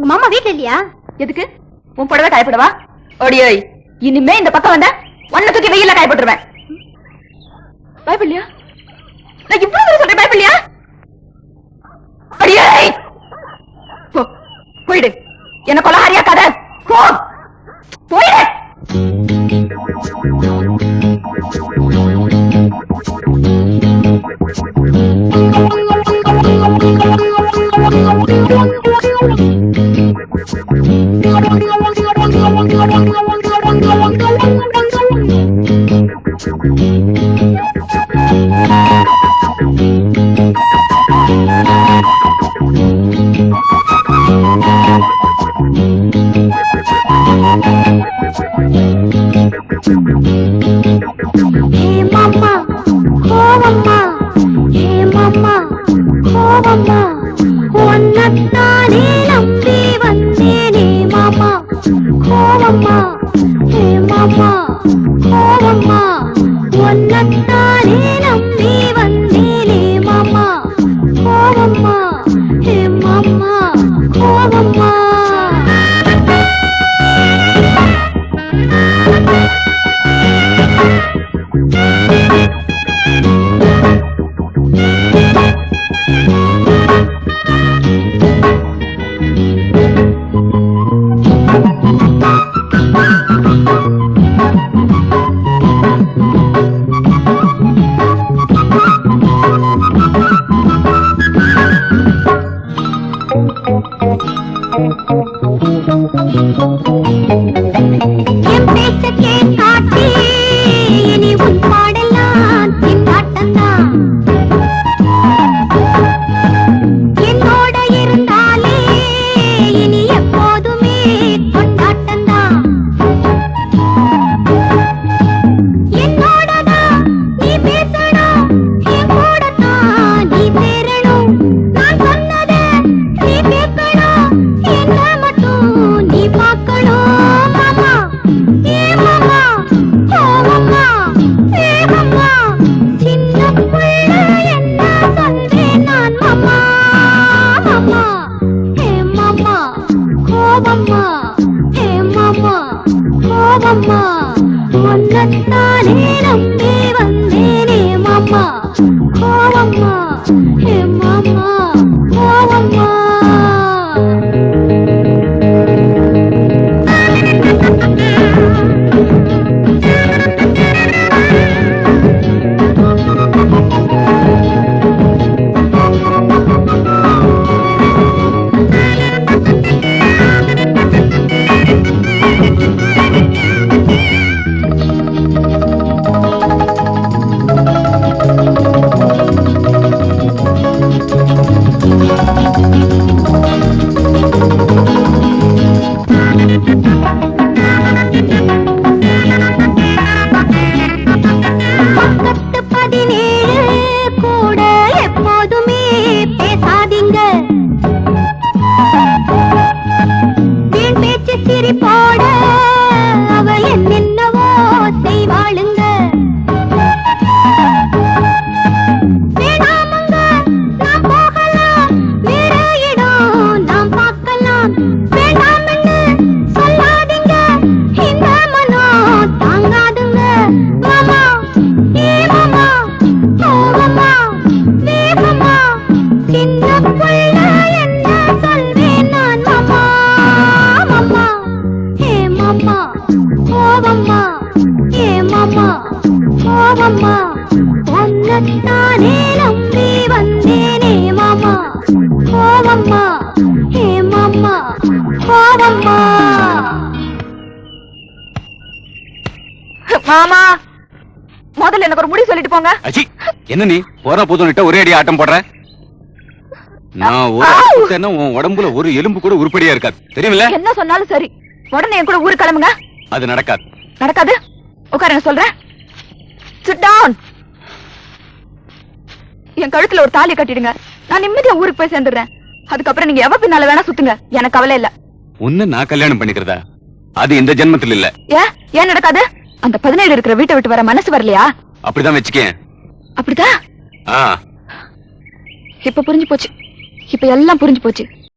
உங்க மாமா வீட்டுல இல்லையா? எதுக்கு? உன் புடவை காயப்படவா? ஓடியோய், இனிமே இந்த பக்கம் வந்தா ஒன்ன தூக்கி வெயில காயப்பட்டுருவேன். பயப்படலையா? நான் இவ்வளவு சொல்றேன், பயப்படலையா? ஓடியோய், போயிடு. என்ன கொலகாரியா கதை? போயிடு. மாமா, முதல்ல எனக்கு ஒரு முடி சொல்லிட்டு போங்க. என்ன நீ போற போதும் ஒரே அடி ஆட்டம் போடுற? நான் உன் உடம்புல ஒரு எலும்பு கூட உருப்படியா இருக்காது, தெரியுமில்ல? என்ன சொன்னாலும் சரி, உடனே என் கூட ஊருக்கு கிளம்புங்க. அது நடக்காது. நடக்காது? உட்காருங்க, சொல்றேன். Sit down. என் கழுத்துல ஒரு தாலி கட்டிடுங்க, நான் நிம்மதியா ஊருக்கு போய் சேர்ந்துடுறேன். அதுக்கப்புறம் நீங்க எவ பின்னால வேணா சுத்துங்க, எனக்கு கவலை இல்ல. உன்ன நான் கல்யாணம் பண்ணிக்கிறதா? அது இந்த ஜென்மத்தில் இல்ல. ஏன் நடக்காது? அந்த 17 இருக்கிற வீட்டை விட்டு வர மனசு வரலையா? அப்படிதான் வச்சுக்கேன். அப்படிதான்? இப்ப புரிஞ்சு போச்சு, இப்ப எல்லாம் புரிஞ்சு போச்சு.